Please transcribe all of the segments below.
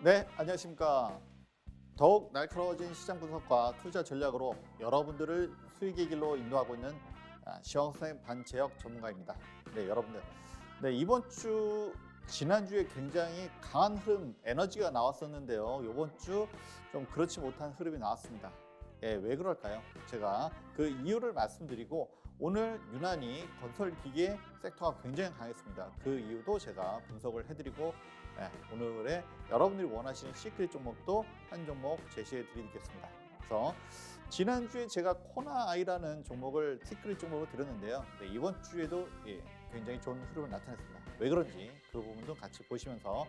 네, 안녕하십니까. 더욱 날카로워진 시장 분석과 투자 전략으로 여러분들을 수익의 길로 인도하고 있는 시황선생 반채역 전문가입니다. 네, 여러분들. 네, 이번 주 지난주에 굉장히 강한 흐름, 에너지가 나왔었는데요. 이번 주 좀 그렇지 못한 흐름이 나왔습니다. 예, 왜 그럴까요? 제가 그 이유를 말씀드리고 오늘 유난히 건설기계 섹터가 굉장히 강했습니다. 그 이유도 제가 분석을 해드리고 오늘의 여러분들이 원하시는 시크릿 종목도 한 종목 제시해 드리겠습니다. 그래서 지난주에 제가 코나아이라는 종목을 시크릿 종목으로 드렸는데요. 네, 이번 주에도 굉장히 좋은 흐름을 나타냈습니다. 왜 그런지 그 부분도 같이 보시면서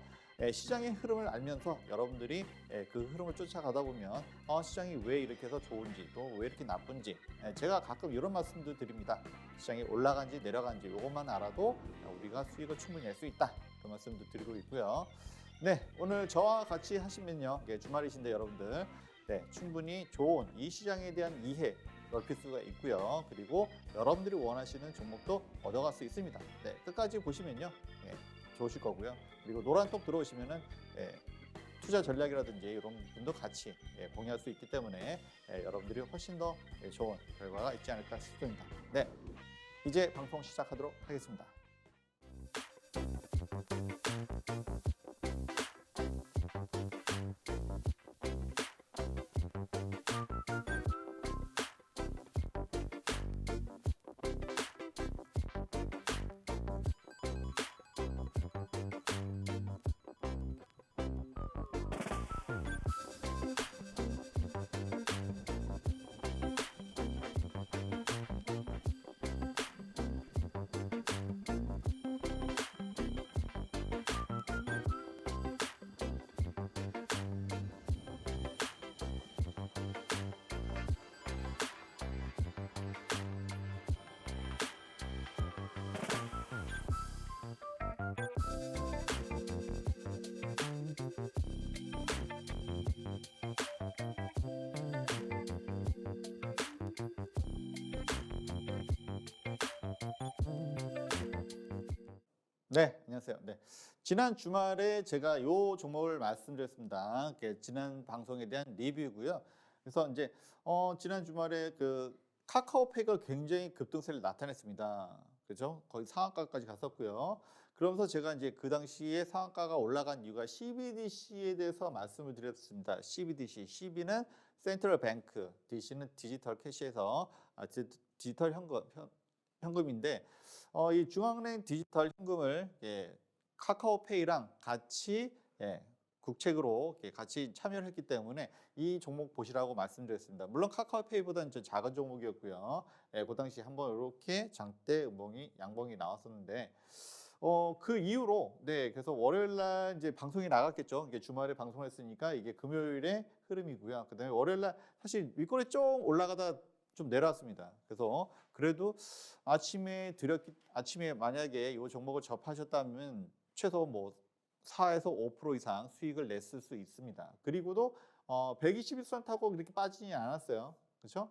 시장의 흐름을 알면서 여러분들이 그 흐름을 쫓아가다 보면 시장이 왜 이렇게 해서 좋은지 또 왜 이렇게 나쁜지 제가 가끔 이런 말씀도 드립니다. 시장이 올라간지 내려간지 이것만 알아도 우리가 수익을 충분히 낼 수 있다. 그 말씀도 드리고 있고요. 네, 오늘 저와 같이 하시면요. 주말이신데 여러분들 충분히 좋은 이 시장에 대한 이해 넓힐 수가 있고요. 그리고 여러분들이 원하시는 종목도 얻어갈 수 있습니다. 네, 끝까지 보시면요. 좋으실 거고요. 그리고 노란톡 들어오시면은 투자 전략이라든지 이런 부분도 같이 공유할 수 있기 때문에 여러분들이 훨씬 더 좋은 결과가 있지 않을까 싶습니다. 네, 이제 방송 시작하도록 하겠습니다. 네, 안녕하세요. 네, 지난 주말에 제가 요 종목을 말씀드렸습니다. 지난 방송에 대한 리뷰고요. 그래서 이제 지난 주말에 그 카카오페이가 굉장히 급등세를 나타냈습니다. 그죠? 거의 상한가까지 갔었고요. 그러면서 제가 이제 그 당시에 상한가가 올라간 이유가 CBDC에 대해서 말씀을 드렸습니다. CBDC, CB는 센트럴 뱅크, DC는 디지털 캐시에서 디지털 현금인데 이 중앙은행 디지털 현금을 카카오페이랑 같이 국책으로 같이 참여를 했기 때문에 이 종목 보시라고 말씀드렸습니다. 물론 카카오페이보다는 좀 작은 종목이었고요. 그 당시 한번 이렇게 장대 양봉이 나왔었는데 그 이후로 그래서 월요일 날 이제 방송이 나갔겠죠. 이게 주말에 방송했으니까 이게 금요일의 흐름이고요. 그다음에 월요일 날 사실 윗골이 좀 올라가다 좀 내려왔습니다. 그래서 그래도 아침에 만약에 이 종목을 접하셨다면 최소 뭐 4에서 5% 이상 수익을 냈을 수 있습니다. 그리고도 121선 타고 그렇게 빠지지 않았어요. 그렇죠?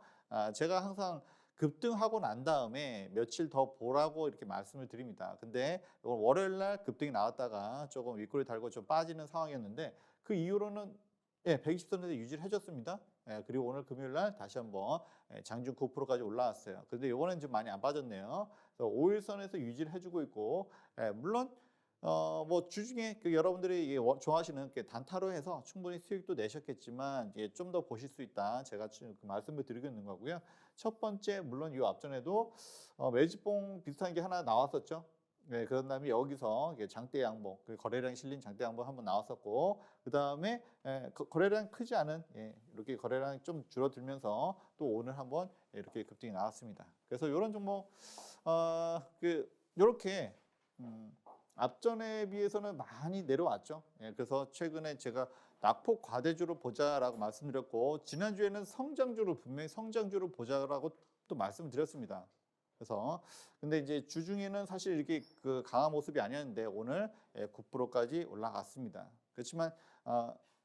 제가 항상 급등하고 난 다음에 며칠 더 보라고 이렇게 말씀을 드립니다. 근데 이건 월요일 날 급등이 나왔다가 조금 윗골이 달고 좀 빠지는 상황이었는데 그 이후로는 120선에서 유지를 해줬습니다. 그리고 오늘 금요일 날 다시 한번 장중 9%까지 올라왔어요. 근데 이거는 좀 많이 안 빠졌네요. 그래서 5일선에서 유지를 해주고 있고, 물론 뭐 주중에 그 여러분들이 좋아하시는 단타로 해서 충분히 수익도 내셨겠지만 좀 더 보실 수 있다. 제가 지금 그 말씀을 드리고 있는 거고요. 첫 번째 물론 이 앞전에도 매집봉 비슷한 게 하나 나왔었죠. 네, 그런 다음에 여기서 이게 장대 양봉, 그 거래량이 실린 장대 양봉 한번 나왔었고, 그 다음에 거래량 크지 않은 이렇게 거래량이 좀 줄어들면서 또 오늘 한번 이렇게 급등이 나왔습니다. 그래서 이런 종목 이렇게 앞전에 비해서는 많이 내려왔죠. 그래서 최근에 제가 낙폭 과대주로 보자라고 말씀드렸고 지난주에는 분명히 성장주로 보자라고 또 말씀드렸습니다. 그래서 근데 이제 주중에는 사실 이렇게 그 강한 모습이 아니었는데 오늘 9%까지 올라갔습니다. 그렇지만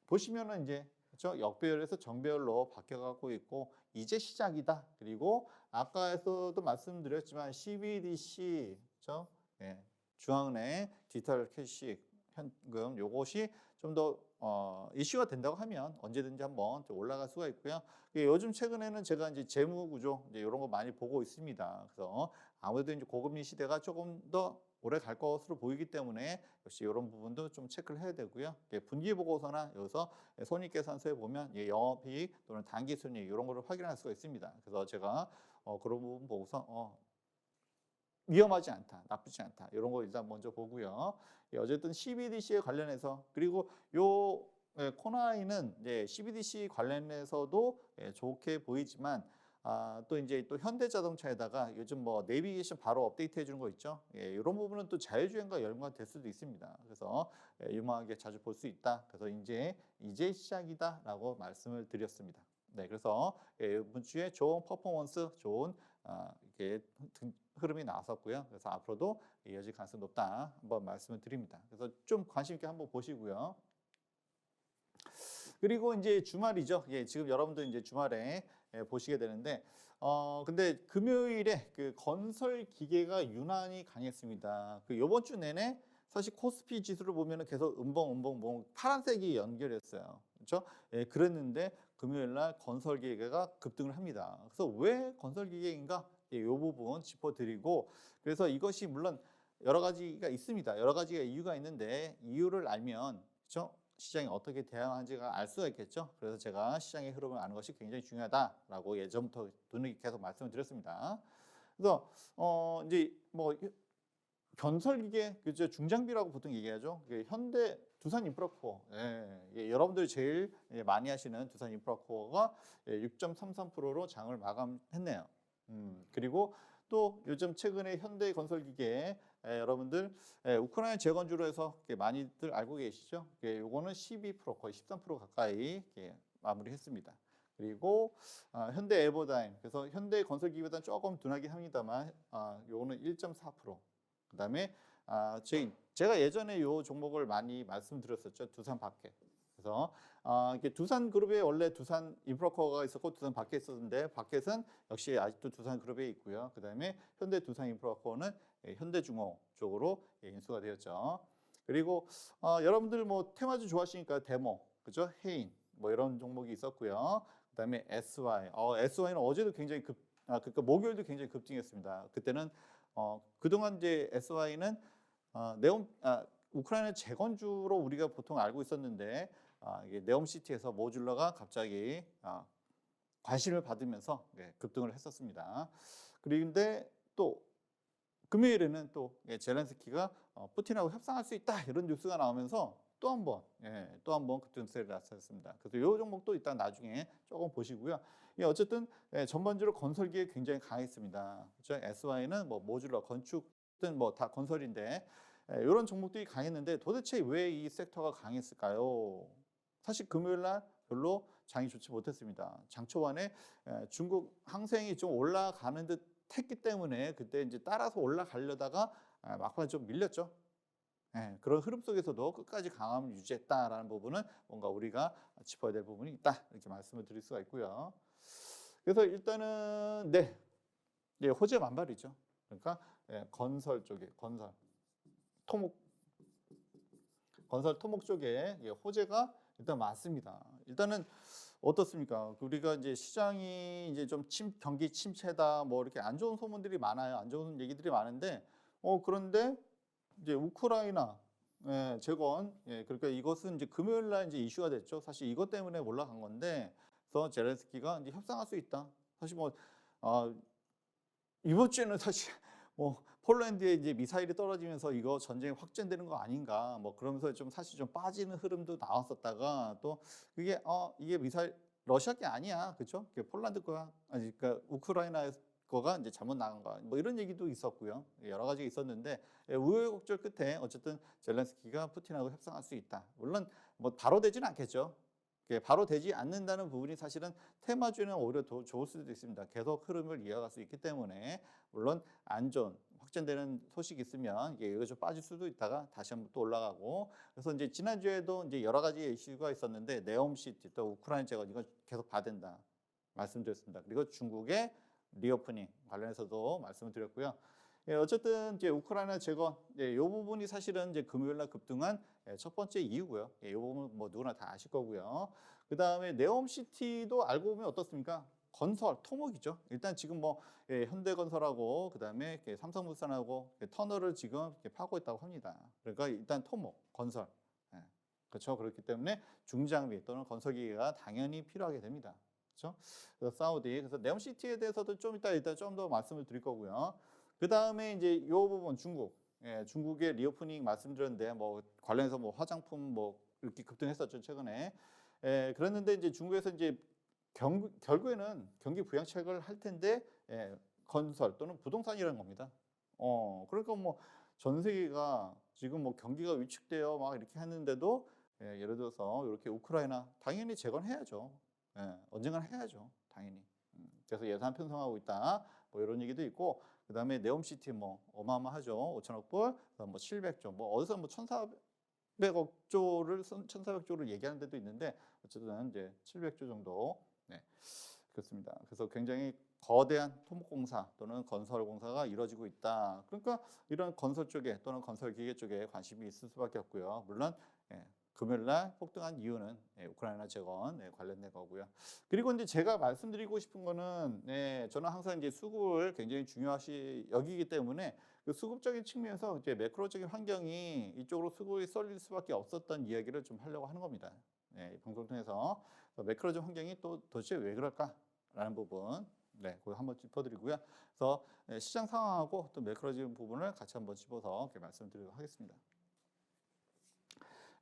보시면은 이제 그렇죠? 역배열에서 정배열로 바뀌어가고 있고 이제 시작이다. 그리고 아까에서도 말씀드렸지만 CBDC, 그렇죠? 중앙은행 디지털 캐시 현금 요것이 좀 더 이슈가 된다고 하면 언제든지 한번 좀 올라갈 수가 있고요. 요즘 최근에는 제가 이제 재무 구조 이제 이런 거 많이 보고 있습니다. 그래서 아무래도 이제 고금리 시대가 조금 더 오래 갈 것으로 보이기 때문에 역시 이런 부분도 좀 체크를 해야 되고요. 분기 보고서나 여기서 손익계산서에 보면 영업이익 또는 단기순이익 이런 거를 확인할 수가 있습니다. 그래서 제가 그런 부분 보고서 위험하지 않다, 나쁘지 않다 이런 거 일단 먼저 보고요. 어쨌든 CBDC에 관련해서 그리고 요 코나이는 CBDC 관련해서도 좋게 보이지만 또 이제 또 현대자동차에다가 요즘 뭐 내비게이션 바로 업데이트 해주는 거 있죠. 이런 부분은 또 자율주행과 연관될 수도 있습니다. 그래서 유망하게 자주 볼 수 있다. 그래서 이제 시작이다라고 말씀을 드렸습니다. 네, 그래서 이번 주에 좋은 퍼포먼스, 좋은 이렇게 흐름이 나왔었고요. 그래서 앞으로도 이어질 가능성이 높다 한번 말씀을 드립니다. 그래서 좀 관심 있게 한번 보시고요. 그리고 이제 주말이죠. 지금 여러분들 이제 주말에 보시게 되는데, 근데 금요일에 그 건설 기계가 유난히 강했습니다. 요번 주 내내 사실 코스피 지수를 보면은 계속 음봉 파란색이 연결했어요. 그렇죠? 그랬는데 금요일 날 건설 기계가 급등을 합니다. 그래서 왜 건설 기계인가? 이 부분 짚어드리고, 그래서 이것이 물론 여러 가지가 있습니다. 여러 가지가 이유가 있는데 이유를 알면 그렇죠? 시장이 어떻게 대응하는지가 알 수가 있겠죠. 그래서 제가 시장의 흐름을 아는 것이 굉장히 중요하다라고 예전부터 눈에 계속 말씀을 드렸습니다. 그래서 이제 뭐 건설기계 그죠, 중장비라고 보통 얘기하죠. 현대 두산인프라코어, 여러분들이 제일 많이 하시는 두산인프라코어가 6.33%로 장을 마감했네요. 그리고 또 요즘 최근에 현대건설기계 여러분들 우크라이나 재건주로 해서 많이들 알고 계시죠? 요거는 12% 거의 13% 가까이 마무리했습니다. 그리고 현대 에버다임, 그래서 현대건설기계보다는 조금 둔하긴 합니다만 요거는 1.4%. 그다음에 제가 예전에 요 종목을 많이 말씀드렸었죠. 두산바켓. 그래서 이게 두산그룹에 원래 두산인프라코어가 있었고 두산바켓 있었는데 바켓은 역시 아직도 두산그룹에 있고요. 그다음에 현대 두산인프라코어는 현대중공 쪽으로 인수가 되었죠. 그리고 여러분들 뭐 테마주 좋아하시니까 데모, 그죠? 해인 뭐 이런 종목이 있었고요. 그다음에 SY, SY는 어제도 굉장히 그러니까 목요일도 굉장히 급등했습니다. 그때는 그동안 이제 SY는 우크라이나 재건주로 우리가 보통 알고 있었는데 이게 네옴시티에서 모듈러가 갑자기 관심을 받으면서 급등을 했었습니다. 그런데 또 금요일에는 또 젤렌스키가 푸틴하고 협상할 수 있다 이런 뉴스가 나오면서 또 한 번 급등세를 나타냈습니다. 그래서 이 종목도 일단 나중에 조금 보시고요. 어쨌든 전반적으로 건설기에 굉장히 강했습니다. 그렇죠? SY는 뭐 모듈러 건축든 뭐 다 건설인데 이런 종목들이 강했는데 도대체 왜 이 섹터가 강했을까요? 사실 금요일 날 별로 장이 좋지 못했습니다. 장 초반에 중국 항생이 좀 올라가는 듯 했기 때문에 그때 이제 따라서 올라가려다가 막판에 좀 밀렸죠. 그런 흐름 속에서도 끝까지 강함을 유지했다라는 부분은 뭔가 우리가 짚어야 될 부분이 있다 이렇게 말씀을 드릴 수가 있고요. 그래서 일단은 호재 만발이죠. 그러니까 건설 쪽에 건설 토목 쪽에 호재가 일단 많습니다. 일단은 어떻습니까? 우리가 이제 시장이 이제 좀 경기 침체다 뭐 이렇게 안 좋은 소문들이 많아요. 안 좋은 얘기들이 많은데 그런데 이제 우크라이나 재건 그러니까 이것은 이제 금요일 날 이제 이슈가 됐죠. 사실 이것 때문에 올라간 건데 그래서 젤렌스키가 이제 협상할 수 있다. 사실 뭐 이번 주에는 사실 뭐 폴란드에 이제 미사일이 떨어지면서 이거 전쟁이 확전되는 거 아닌가 뭐 그러면서 좀 사실 좀 빠지는 흐름도 나왔었다가 또 그게 이게 미사일 러시아 게 아니야, 그렇죠? 폴란드 거야, 아니 그러니까 우크라이나 거가 이제 잘못 나간 거 뭐 이런 얘기도 있었고요. 여러 가지 있었는데 우여곡절 끝에 어쨌든 젤렌스키가 푸틴하고 협상할 수 있다. 물론 뭐 바로 되지는 않겠죠. 바로 되지 않는다는 부분이 사실은 테마주는 오히려 더 좋을 수도 있습니다. 계속 흐름을 이어갈 수 있기 때문에 물론 안 좋은 확전되는 소식이 있으면 이거 좀 빠질 수도 있다가 다시 한번 또 올라가고 그래서 이제 지난주에도 이제 여러 가지 이슈가 있었는데 네옴시티 또 우크라이나 재건 이거 계속 봐야 된다 말씀드렸습니다. 그리고 중국의 리오프닝 관련해서도 말씀을 드렸고요. 어쨌든 이제 우크라이나 재건 이 부분이 사실은 이제 금요일 날 급등한 첫 번째 이유고요. 이 부분은 뭐 누구나 다 아실 거고요. 그 다음에 네옴시티도 알고 보면 어떻습니까? 건설, 토목이죠. 일단 지금 뭐 현대건설하고 그다음에 삼성물산하고 터널을 지금 파고 있다고 합니다. 그러니까 일단 토목, 건설. 예, 그렇죠. 그렇기 때문에 중장비 또는 건설기계가 당연히 필요하게 됩니다. 그렇죠? 그래서 사우디, 그래서 네옴시티에 대해서도 좀 이따 일단 좀 더 말씀을 드릴 거고요. 그 다음에 이제 이 부분 중국, 중국의 리오프닝 말씀드렸는데 뭐 관련해서 뭐 화장품 뭐 이렇게 급등했었죠 최근에. 그랬는데 이제 중국에서 이제 결국에는 경기 부양책을 할 텐데 건설 또는 부동산이라는 겁니다. 그러니까 뭐 전 세계가 지금 뭐 경기가 위축되어 막 이렇게 했는데도 예를 들어서 이렇게 우크라이나 당연히 재건해야죠. 언젠가는 해야죠. 당연히. 그래서 예산 편성하고 있다. 뭐 이런 얘기도 있고 그다음에 네옴시티 뭐 어마어마하죠. 5천억 불, 그다음 뭐 700조, 뭐 어디서 뭐 1,400억 조를 1,400조를 얘기하는 데도 있는데 어쨌든 이제 700조 정도. 네. 그렇습니다. 그래서 굉장히 거대한 토목공사 또는 건설공사가 이루어지고 있다. 그러니까 이런 건설 쪽에 또는 건설기계 쪽에 관심이 있을 수밖에 없고요. 물론 금요일 날 폭등한 이유는 우크라이나 재건 관련된 거고요. 그리고 이제 제가 말씀드리고 싶은 거는 저는 항상 이제 수급을 굉장히 중요시 여기기 때문에 그 수급적인 측면에서 이제 매크로적인 환경이 이쪽으로 수급이 쏠릴 수밖에 없었던 이야기를 좀 하려고 하는 겁니다. 이 방송 통해서 매크로적 환경이 또 도대체 왜 그럴까라는 부분, 그거 한번 짚어드리고요. 그래서 시장 상황하고 또 매크로적인 부분을 같이 한번 짚어서 이렇게 말씀드리도록 하겠습니다.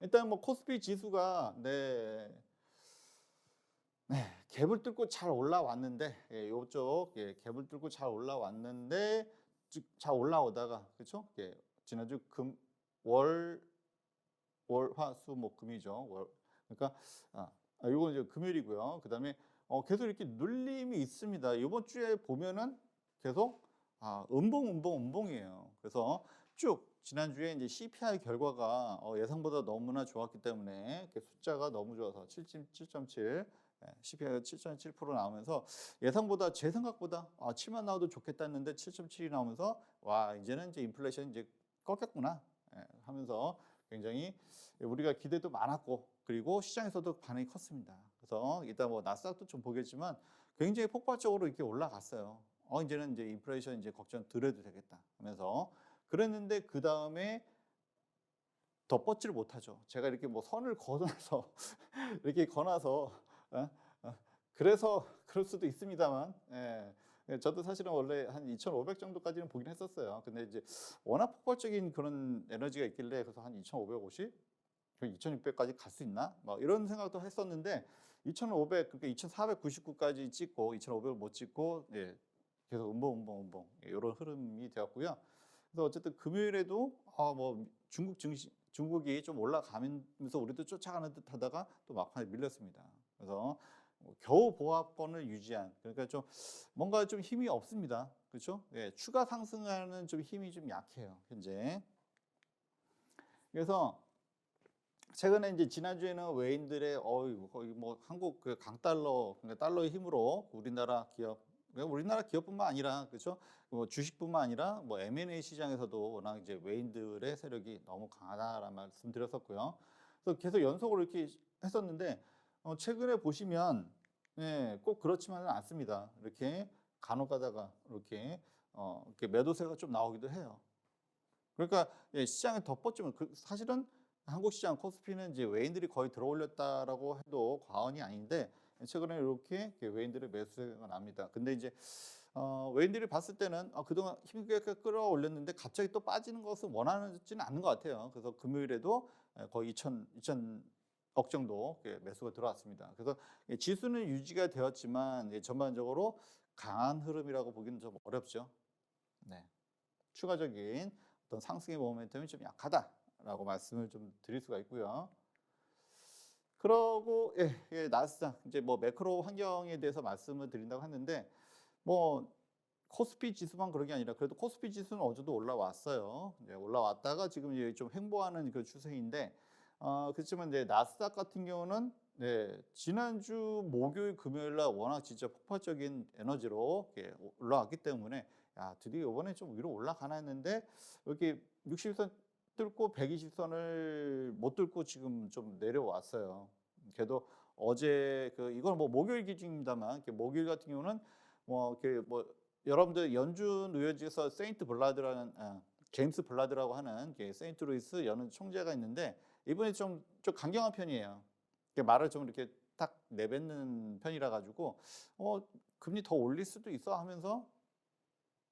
일단 뭐 코스피 지수가 갭을 뚫고 잘 올라왔는데 요쪽 갭을 뚫고 잘 올라왔는데 잘 올라오다가 그렇죠? 지난주 월화수목금이죠. 그러니까 이건 이제 금요일이고요. 그다음에 계속 이렇게 눌림이 있습니다. 이번 주에 보면은 계속 음봉이에요. 그래서 쭉 지난주에 이제 CPI 결과가 예상보다 너무나 좋았기 때문에 이렇게 숫자가 너무 좋아서 7.7, CPI가 7.7% 나오면서 예상보다 제 생각보다 7만 나와도 좋겠다 했는데 7.7이 나오면서 와 이제는 이제 인플레이션 이제 꺾였구나 하면서 굉장히 우리가 기대도 많았고 그리고 시장에서도 반응이 컸습니다. 그래서 이따 뭐 나스닥도 좀 보겠지만 굉장히 폭발적으로 이렇게 올라갔어요. 이제는 이제 인플레이션 이제 걱정 덜 해도 되겠다 하면서 그랬는데 그 다음에 덧뻗지를 못하죠. 제가 이렇게 뭐 선을 거나서 이렇게 거나서 그래서 그럴 수도 있습니다만 저도 사실은 원래 한 2,500 정도까지는 보긴 했었어요. 근데 이제 워낙 폭발적인 그런 에너지가 있길래 그래서 한 2,550, 2,600까지 갈 수 있나? 뭐 이런 생각도 했었는데 2,500, 그러니까 2,499까지 찍고 2,500을 못 찍고 계속 음봉 이런 흐름이 되었고요. 그래서 어쨌든 금요일에도 뭐 중국이 좀 올라가면서 우리도 쫓아가는 듯하다가 또 막판에 밀렸습니다. 그래서 겨우 보합권을 유지한 그러니까 좀 뭔가 좀 힘이 없습니다. 그렇죠? 추가 상승하는 좀 힘이 좀 약해요 현재. 그래서 최근에 이제 지난주에는 외인들의 거의 뭐 한국 그 강달러 그러니까 달러의 힘으로 우리나라 기업뿐만 아니라 그렇죠? 뭐 주식뿐만 아니라 뭐 M&A 시장에서도 워낙 이제 외인들의 세력이 너무 강하다라는 말씀 드렸었고요. 그래서 계속 연속으로 이렇게 했었는데 최근에 보시면 꼭 그렇지만은 않습니다. 이렇게 간혹 가다가 이렇게 매도세가 좀 나오기도 해요. 그러니까 시장에 덧뻗지면 사실은 한국 시장 코스피는 이제 외인들이 거의 들어올렸다라고 해도 과언이 아닌데 최근에 이렇게 외인들의 매수세가 납니다. 근데 이제 외인들이 봤을 때는 그동안 힘있게 끌어올렸는데 갑자기 또 빠지는 것을 원하지는 않는 것 같아요. 그래서 금요일에도 거의 2,000억 정도 매수가 들어왔습니다. 그래서 지수는 유지가 되었지만 전반적으로 강한 흐름이라고 보기는 좀 어렵죠. 추가적인 어떤 상승의 모멘텀이 좀 약하다라고 말씀을 좀 드릴 수가 있고요. 그러고 나스닥 이제 뭐 매크로 환경에 대해서 말씀을 드린다고 했는데 뭐 코스피 지수만 그런 게 아니라 그래도 코스피 지수는 어제도 올라왔어요. 올라왔다가 지금 이제 좀 횡보하는 그 추세인데 그렇지만 이제 나스닥 같은 경우는 지난주 목요일 금요일 날 워낙 진짜 폭발적인 에너지로 올라왔기 때문에 드디어 이번에 좀 위로 올라가나 했는데 이렇게 60선 뚫고 120선을 못 뚫고 지금 좀 내려왔어요. 그래도 어제 이건 뭐 목요일 기준입니다만 목요일 같은 경우는 뭐 여러분들 연준 의회지에서 세인트 블라드라는 제임스 블라드라고 하는 세인트 루이스 연은 총재가 있는데 이분이 좀 강경한 편이에요. 말을 좀 이렇게 딱 내뱉는 편이라 가지고 금리 더 올릴 수도 있어 하면서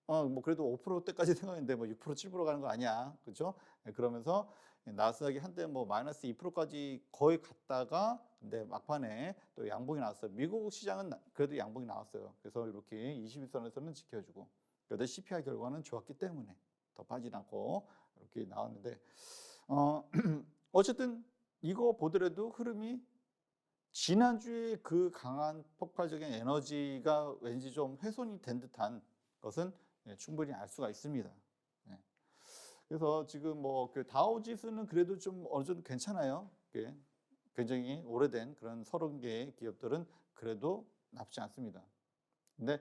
뭐 그래도 5%대까지 생각했는데 뭐 6% 7% 가는 거 아니야. 그렇죠? 그러면서 나스닥이 한때 뭐 마이너스 2%까지 거의 갔다가 근데 막판에 또 양봉이 나왔어요. 미국 시장은 그래도 양봉이 나왔어요. 그래서 이렇게 21선에서는 지켜주고 그래도 CPI 결과는 좋았기 때문에 더 빠지지 않고 이렇게 나왔는데 어쨌든 이거 보더라도 흐름이 지난주에 그 강한 폭발적인 에너지가 왠지 좀 훼손이 된 듯한 것은 충분히 알 수가 있습니다. 그래서 지금 뭐 다우 지수는 그래도 좀 어느 정도 괜찮아요. 굉장히 오래된 그런 30개의 기업들은 그래도 나쁘지 않습니다. 근데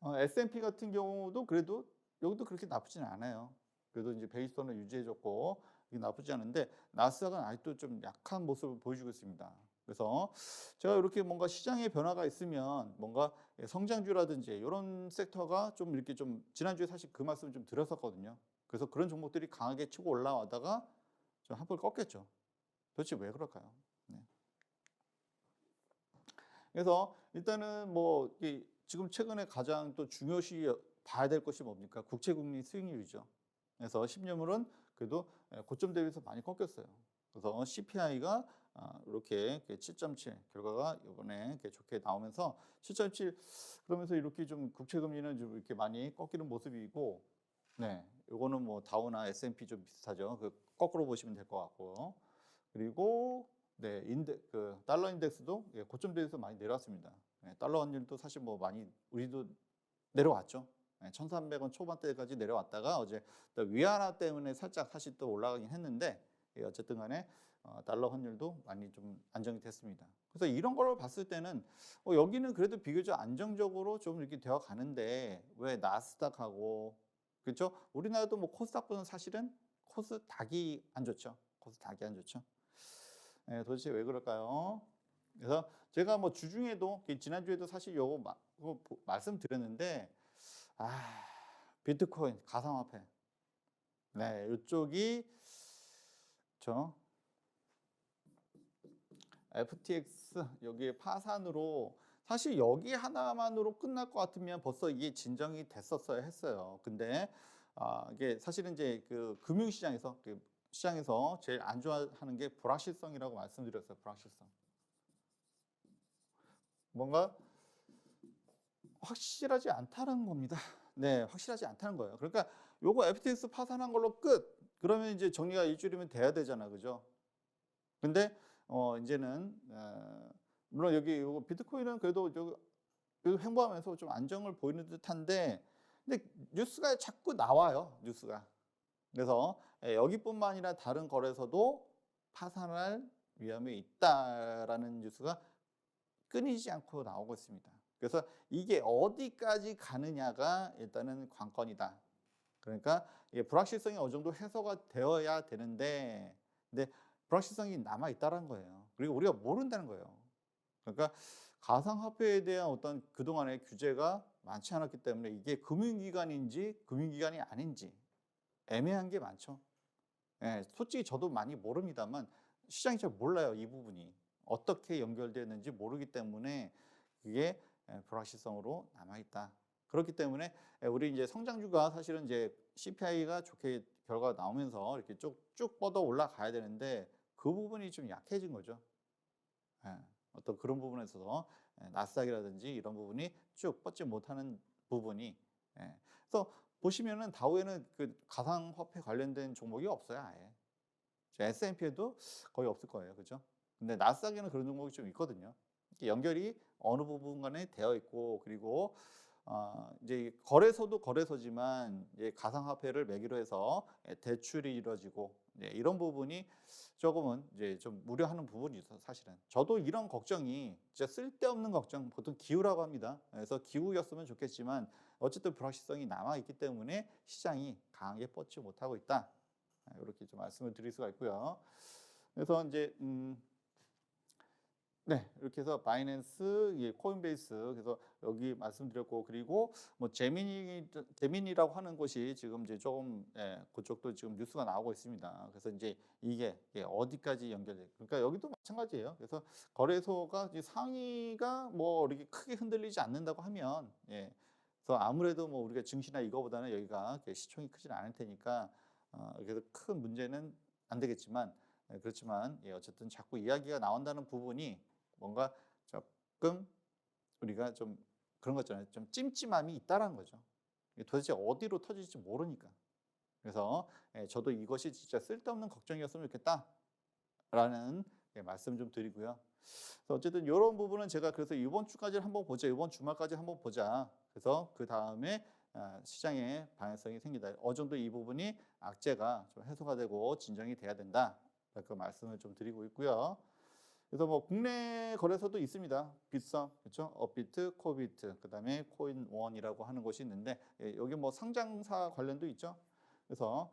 S&P 같은 경우도 그래도 여기도 그렇게 나쁘지는 않아요. 그래도 이제 베이스선을 유지해줬고 나쁘지 않은데 나스닥은 아직도 좀 약한 모습을 보여주고 있습니다. 그래서 제가 이렇게 뭔가 시장의 변화가 있으면 뭔가 성장주라든지 이런 섹터가 좀 이렇게 좀 지난주에 사실 그 말씀을 좀 드렸었거든요. 그래서 그런 종목들이 강하게 치고 올라가다가 좀 한풀 꺾였죠. 도대체 왜 그럴까요? 네. 그래서 일단은 뭐 지금 최근에 가장 또 중요시 봐야 될 것이 뭡니까? 국채금리 수익률이죠. 그래서 10년물은 그래도 고점 대비해서 많이 꺾였어요. 그래서 CPI가 이렇게 7.7 결과가 이번에 좋게 나오면서 7.7 그러면서 이렇게 좀 국채금리는 좀 이렇게 많이 꺾이는 모습이고, 네, 이거는 뭐 다우나 S&P 좀 비슷하죠. 거꾸로 보시면 될 것 같고, 그리고 네, 달러 인덱스도 고점 대비해서 많이 내려왔습니다. 달러 환율도 사실 뭐 많이 우리도 내려왔죠. 1,300원 초반대까지 내려왔다가 어제 위안화 때문에 살짝 사실 또 올라가긴 했는데 어쨌든 간에 달러 환율도 많이 좀 안정이 됐습니다. 그래서 이런 걸 봤을 때는 여기는 그래도 비교적 안정적으로 좀 이렇게 되어 가는데 왜 나스닥하고 그렇죠? 우리나라도 뭐 코스닥보다는 사실은 코스닥이 안 좋죠. 코스닥이 안 좋죠. 도대체 왜 그럴까요? 그래서 제가 뭐 주중에도 지난주에도 사실 요거 말씀드렸는데 비트코인 가상화폐 네 이쪽이 FTX 여기 파산으로 사실 여기 하나만으로 끝날 것 같으면 벌써 이게 진정이 됐었어야 했어요. 근데 이게 사실은 이제 금융시장에서 시장에서 제일 안 좋아하는 게 불확실성이라고 말씀드렸어요. 불확실성. 뭔가 확실하지 않다는 겁니다. 네, 확실하지 않다는 거예요. 그러니까 요거 FTX 파산한 걸로 끝. 그러면 이제 정리가 일주일이면 돼야 되잖아, 그죠? 근데 이제는 물론 여기 요거 비트코인은 그래도 횡보하면서 좀 안정을 보이는 듯한데, 근데 뉴스가 자꾸 나와요, 뉴스가. 그래서 여기뿐만 아니라 다른 거래소도 파산할 위험이 있다라는 뉴스가 끊이지 않고 나오고 있습니다. 그래서 이게 어디까지 가느냐가 일단은 관건이다. 그러니까 이게 불확실성이 어느 정도 해소가 되어야 되는데, 근데 불확실성이 남아 있다는 거예요. 그리고 우리가 모른다는 거예요. 그러니까 가상화폐에 대한 어떤 그동안의 규제가 많지 않았기 때문에 이게 금융기관인지 금융기관이 아닌지 애매한 게 많죠. 솔직히 저도 많이 모릅니다만 시장이 잘 몰라요. 이 부분이 어떻게 연결되는지 모르기 때문에 그게 불확실성으로 남아 있다. 그렇기 때문에 우리 이제 성장주가 사실은 이제 CPI가 좋게 결과가 나오면서 이렇게 쭉 뻗어 올라가야 되는데 그 부분이 좀 약해진 거죠. 어떤 그런 부분에서 나스닥이라든지 이런 부분이 쭉 뻗지 못하는 부분이 그래서 보시면은 다우에는 가상화폐 관련된 종목이 없어요, 아예. S&P에도 거의 없을 거예요, 그죠? 근데 나스닥에는 그런 종목이 좀 있거든요. 연결이 어느 부분 간에 되어 있고, 그리고 이제 거래소도 거래소지만 이제 가상화폐를 매개로 해서 대출이 이루어지고 이런 부분이 조금은 이제 좀 우려하는 부분이 있어서 사실은 저도 이런 걱정이 진짜 쓸데없는 걱정, 보통 기우라고 합니다. 그래서 기우였으면 좋겠지만 어쨌든 불확실성이 남아 있기 때문에 시장이 강하게 뻗지 못하고 있다. 이렇게 좀 말씀을 드릴 수가 있고요. 그래서 이제 네, 이렇게 해서 바이낸스, 코인베이스, 그래서 여기 말씀드렸고, 그리고 뭐 제미니라고 하는 곳이 지금 이제 조금 그쪽도 지금 뉴스가 나오고 있습니다. 그래서 이제 이게 어디까지 연결돼? 그러니까 여기도 마찬가지예요. 그래서 거래소가 이제 상위가 뭐 이렇게 크게 흔들리지 않는다고 하면, 그래서 아무래도 뭐 우리가 증시나 이거보다는 여기가 시총이 크지는 않을 테니까, 그래서 큰 문제는 안 되겠지만, 그렇지만 어쨌든 자꾸 이야기가 나온다는 부분이 뭔가 조금 우리가 좀 그런 거 있잖아요. 좀 찜찜함이 있다라는 거죠. 도대체 어디로 터질지 모르니까. 그래서 저도 이것이 진짜 쓸데없는 걱정이었으면 좋겠다라는 말씀 좀 드리고요. 그래서 어쨌든 이런 부분은 제가 그래서 이번 주까지 한번 보자, 이번 주말까지 한번 보자. 그래서 그 다음에 시장에 방향성이 생긴다. 어느 정도 이 부분이 악재가 좀 해소가 되고 진정이 돼야 된다. 그 말씀을 좀 드리고 있고요. 그래서 뭐 국내 거래소도 있습니다. 빗썸, 그렇죠? 업비트, 코비트, 그다음에 코인원이라고 하는 곳이 있는데 여기 뭐 상장사 관련도 있죠. 그래서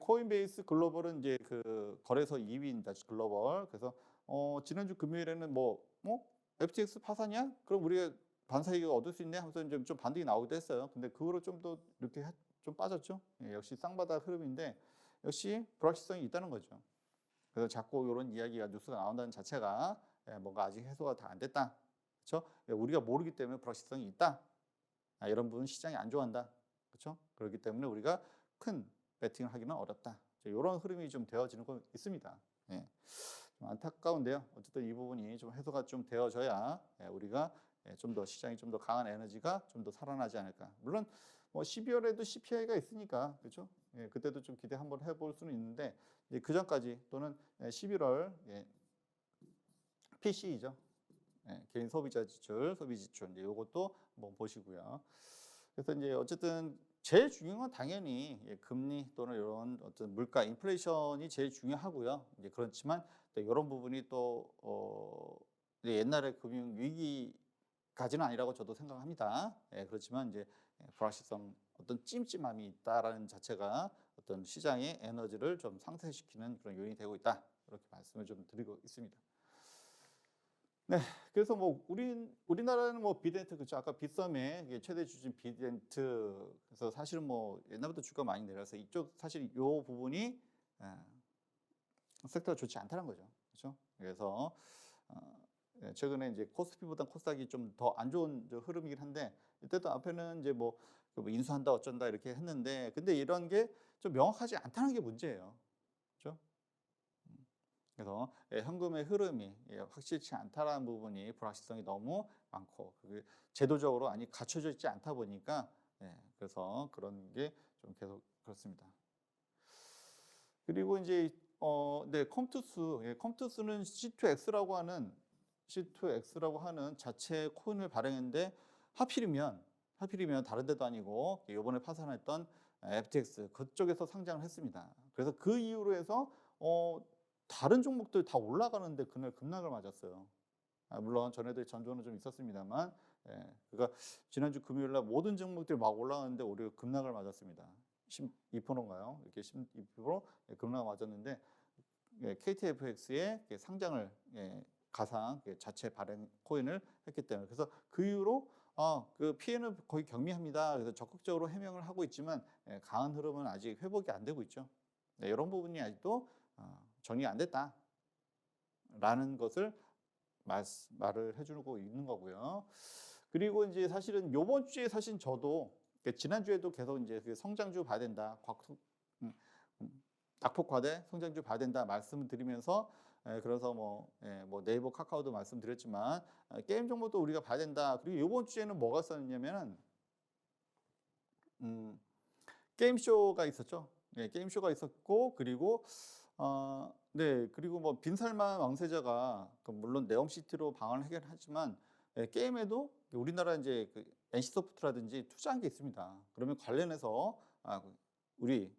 코인베이스 글로벌은 이제 그 거래소 2위입니다. 글로벌. 그래서 지난주 금요일에는 FTX 파산이야? 그럼 우리가 반사이익을 얻을 수 있네 하면서 좀 반등이 나오기도 했어요. 근데 그거로 좀 더 이렇게 좀 빠졌죠. 역시 쌍바닥 흐름인데 역시 불확실성이 있다는 거죠. 그래서 자꾸 이런 이야기가 뉴스가 나온다는 자체가 뭔가 아직 해소가 다 안 됐다. 그렇죠? 우리가 모르기 때문에 불확실성이 있다. 이런 부분 시장이 안 좋아한다. 그렇죠? 그렇기 때문에 우리가 큰 배팅을 하기는 어렵다. 이런 흐름이 좀 되어지는 거 있습니다. 좀 안타까운데요. 어쨌든 이 부분이 좀 해소가 좀 되어져야 우리가 좀 더 시장이 좀 더 강한 에너지가 좀 더 살아나지 않을까. 물론 뭐 12월에도 CPI가 있으니까 그렇죠? 그때도 좀 기대 한번 해볼 수는 있는데 그 전까지 또는 11월 PC이죠. 개인 소비자 지출, 소비 지출 이제 이것도 한번 보시고요. 그래서 이제 어쨌든 제일 중요한 건 당연히 금리 또는 이런 어떤 물가, 인플레이션이 제일 중요하고요. 이제 그렇지만 또 이런 부분이 또 옛날의 금융 위기까지는 아니라고 저도 생각합니다. 그렇지만 이제 불확실성, 어떤 찜찜함이 있다라는 자체가 어떤 시장의 에너지를 좀 상쇄시키는 그런 요인이 되고 있다. 이렇게 말씀을 좀 드리고 있습니다. 네, 그래서 뭐 우리나라는 뭐 비덴트 그렇죠. 아까 빗썸의 최대 주주인 비덴트 그래서 사실은 뭐 옛날부터 주가 많이 내려서 이쪽 사실 이 부분이 섹터가 좋지 않다는 거죠. 그렇죠? 그래서 최근에 이제 코스피보다 코스닥이 좀 더 안 좋은 흐름이긴 한데 이때도 앞에는 이제 뭐 인수한다 어쩐다 이렇게 했는데 근데 이런 게 좀 명확하지 않다는 게 문제예요. 그렇죠? 그래서 현금의 흐름이 확실치 않다라는 부분이 불확실성이 너무 많고 그게 제도적으로 아니 갖춰져 있지 않다 보니까 그래서 그런 게 좀 계속 그렇습니다. 그리고 이제 컴투스는 C2X라고 하는 자체 코인을 발행했는데 하필이면 다른 데도 아니고 이번에 파산했던 FTX 그쪽에서 상장을 했습니다. 그래서 그 이후로 해서 다른 종목들 다 올라가는데 그날 급락을 맞았어요. 물론 전에도 전조는 좀 있었습니다만, 그러니까 지난주 금요일 날 모든 종목들이 막 올라가는데 우리가 급락을 맞았습니다. 12%인가요? 이렇게 12% 급락을 맞았는데 KTFX의 상장을 가상 자체 발행 코인을 했기 때문에 그래서 그 이후로 그 피해는 거의 경미합니다. 그래서 적극적으로 해명을 하고 있지만 강한 흐름은 아직 회복이 안 되고 있죠. 이런 부분이 아직도 정리가 안 됐다라는 것을 말을 해주고 있는 거고요. 그리고 이제 사실은 요번 주에 사실 저도 지난주에도 계속 이제 그 성장주 봐야 된다. 낙폭과대 성장주 봐야 된다 말씀을 드리면서 그래서 뭐 네이버 카카오도 말씀드렸지만 게임 정보도 우리가 봐야 된다. 그리고 이번 주에는 뭐가 있었냐면은 게임쇼가 있었죠. 게임쇼가 있었고 그리고 그리고 뭐 빈살만 왕세자가 물론 네옴시티로 방안을 해결하지만 게임에도 우리나라 이제 그 NC소프트라든지 투자한 게 있습니다. 그러면 관련해서 우리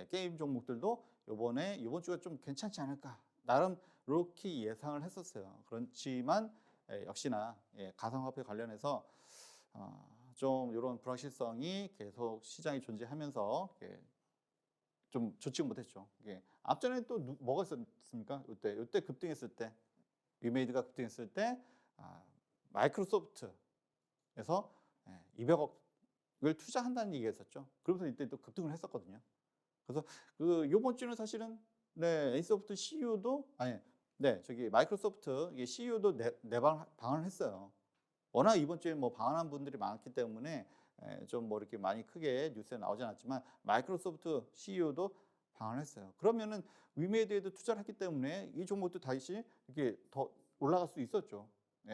게임 종목들도 이번 주가 좀 괜찮지 않을까 나름 이렇게 예상을 했었어요. 그렇지만 역시나 가상화폐 관련해서 좀 이런 불확실성이 계속 시장에 존재하면서 좀 좋지 못했죠. 이게 앞전에 또 뭐가 있었습니까? 이때 급등했을 때 위메이드가 급등했을 때 마이크로소프트에서 200억을 투자한다는 얘기가 있었죠. 그러면서 이때 또 급등을 했었거든요. 그래서 그 요번 주는 사실은 A소프트 CEO도 저기 마이크로소프트 이게 CEO도 방한을 했어요. 워낙 이번 주에 뭐 방한한 분들이 많기 때문에 좀 뭐 이렇게 많이 크게 뉴스에 나오지 않았지만 마이크로소프트 CEO도 방한을 했어요. 그러면은 위메이드에도 투자를 했기 때문에 이 종목도 다시 이렇게 더 올라갈 수 있었죠.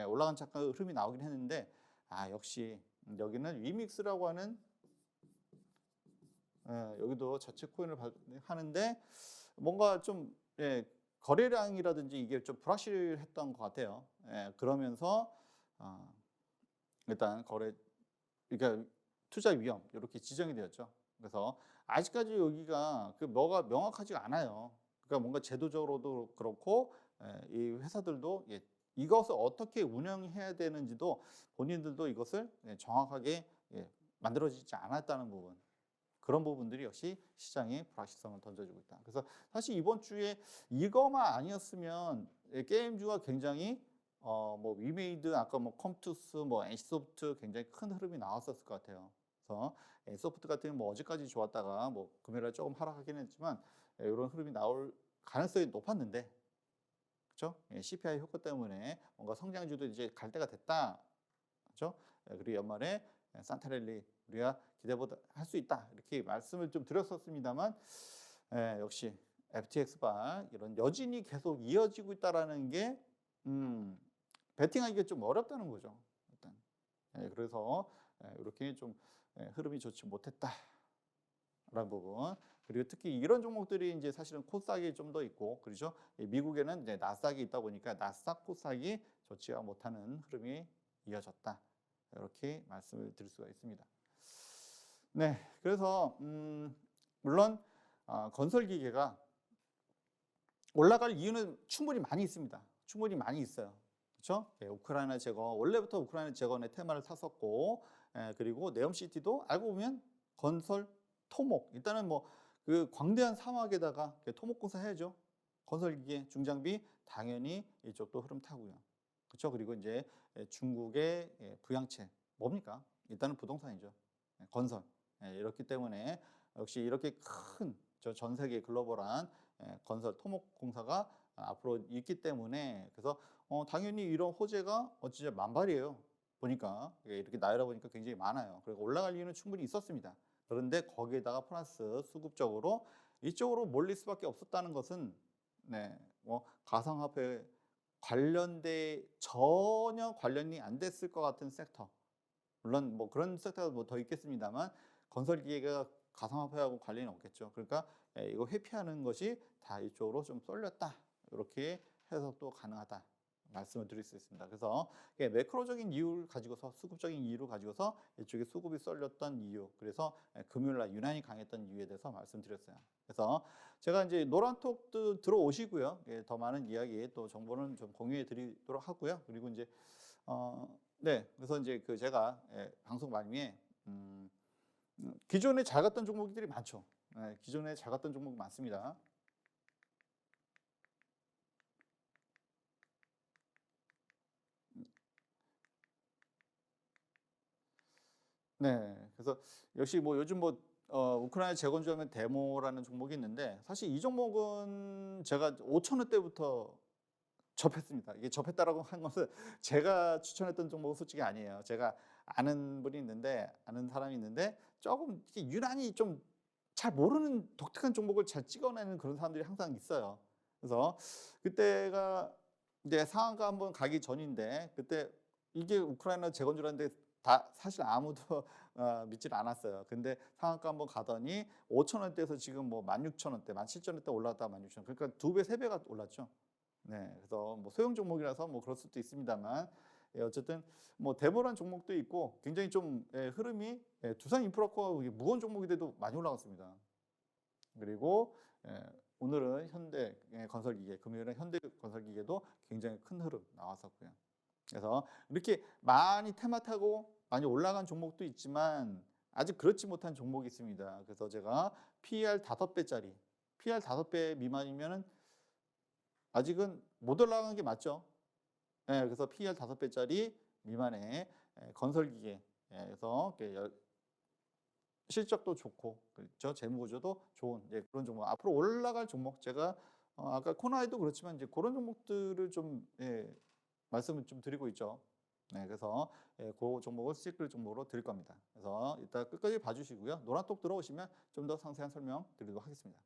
올라간 잠깐 흐름이 나오긴 했는데 역시 여기는 위믹스라고 하는 여기도 자체 코인을 하는데 뭔가 좀 거래량이라든지 이게 좀 불확실했던 것 같아요. 그러면서 일단 그러니까 투자 위험 이렇게 지정이 되었죠. 그래서 아직까지 여기가 뭐가 명확하지가 않아요. 그러니까 뭔가 제도적으로도 그렇고 이 회사들도 이것을 어떻게 운영해야 되는지도 본인들도 이것을 정확하게 만들어지지 않았다는 부분. 그런 부분들이 역시 시장에 불확실성을 던져주고 있다. 그래서 사실 이번 주에 이거만 아니었으면 게임주가 굉장히 뭐 위메이드 아까 뭐 컴투스 뭐 NC소프트 굉장히 큰 흐름이 나왔었을 것 같아요. 그래서 NC소프트 같은 경우 뭐 어제까지 좋았다가 뭐 금요일에 조금 하락하긴 했지만 이런 흐름이 나올 가능성이 높았는데 그렇죠? CPI 효과 때문에 뭔가 성장주도 이제 갈 때가 됐다. 그렇죠? 그리고 연말에 산타랠리 우리가 기대보다 할 수 있다 이렇게 말씀을 좀 드렸었습니다만 역시 FTX발 이런 여진이 계속 이어지고 있다라는 게 베팅하기가 좀 어렵다는 거죠. 일단 그래서 이렇게 좀 흐름이 좋지 못했다라는 부분. 그리고 특히 이런 종목들이 이제 사실은 코스닥이 좀 더 있고 그렇죠. 미국에는 이제 나스닥이 있다 보니까 나스닥 코스닥이 좋지가 못하는 흐름이 이어졌다. 이렇게 말씀을 드릴 수가 있습니다. 네, 그래서 물론 건설 기계가 올라갈 이유는 충분히 많이 있습니다. 충분히 많이 있어요. 그렇죠? 우크라이나 제거 원래부터 우크라이나 제거의 테마를 탔었고 그리고 네옴시티도 알고 보면 건설 토목 일단은 뭐 그 광대한 사막에다가 토목공사 해야죠. 건설 기계 중장비 당연히 이쪽도 흐름 타고요. 그렇죠? 그리고 이제 중국의 부양체 뭡니까? 일단은 부동산이죠. 건설. 이렇기 때문에 역시 이렇게 큰 전 세계 글로벌한 건설 토목공사가 앞으로 있기 때문에 그래서 당연히 이런 호재가 진짜 만발이에요. 보니까 이렇게 나열해 보니까 굉장히 많아요. 그리고 올라갈 이유는 충분히 있었습니다. 그런데 거기에다가 플러스 수급적으로 이쪽으로 몰릴 수밖에 없었다는 것은 뭐 가상화폐 관련돼 전혀 관련이 안 됐을 것 같은 섹터. 물론 뭐 그런 섹터가 뭐 더 있겠습니다만 건설 기계가 가상화폐하고 관련이 없겠죠. 그러니까 이거 회피하는 것이 다 이쪽으로 좀 쏠렸다. 이렇게 해석도 가능하다. 말씀을 드릴 수 있습니다. 그래서 매크로적인 이유를 가지고서 수급적인 이유를 가지고서 이쪽에 수급이 쏠렸던 이유. 그래서 금요일 날 유난히 강했던 이유에 대해서 말씀드렸어요. 그래서 제가 이제 노란톡도 들어오시고요. 더 많은 이야기 또 정보는 좀 공유해 드리도록 하고요. 그리고 이제 그래서 이제 제가 방송 말미에 기존에 잘 갔던 종목들이 많죠. 기존에 잘 갔던 종목 많습니다. 그래서 역시 뭐 요즘 뭐 우크라이나 재건주하면 데모라는 종목이 있는데 사실 이 종목은 제가 5,000원대부터 접했습니다. 이게 접했다라고 한 것은 제가 추천했던 종목은 솔직히 아니에요. 제가 아는 사람이 있는데 조금 유난히 좀 잘 모르는 독특한 종목을 잘 찍어내는 그런 사람들이 항상 있어요. 그래서 그때가 이제 상한가 한번 가기 전인데 그때 이게 우크라이나 재건주라는데 다 사실 아무도 믿질 않았어요. 근데 상한가 한번 가더니 5,000원대에서 지금 뭐 16,000원대, 17,000원대 올랐다 16,000원. 그러니까 2배, 3배가 올랐죠. 그래서 뭐 소형 종목이라서 뭐 그럴 수도 있습니다만 어쨌든 뭐 데모란 종목도 있고 굉장히 좀 흐름이 두산 인프라코어 무거운 종목인데도 많이 올라갔습니다. 그리고 오늘은 현대 건설기계, 금요일은 현대 건설기계도 굉장히 큰 흐름 나왔었고요. 그래서 이렇게 많이 테마 타고 많이 올라간 종목도 있지만 아직 그렇지 못한 종목이 있습니다. 그래서 제가 PER 5배짜리, PER 5배 미만이면은 아직은 못 올라간 게 맞죠. 예, 그래서 PER 5배짜리 미만의 건설기계, 그래서 실적도 좋고, 그렇죠. 재무구조도 좋은 그런 종목. 앞으로 올라갈 종목, 제가 아까 코나이도 그렇지만 이제 그런 종목들을 좀 말씀을 좀 드리고 있죠. 네, 그래서 그 종목을 시크릿 종목으로 드릴 겁니다. 그래서 이따 끝까지 봐주시고요. 노란톡 들어오시면 좀 더 상세한 설명 드리도록 하겠습니다.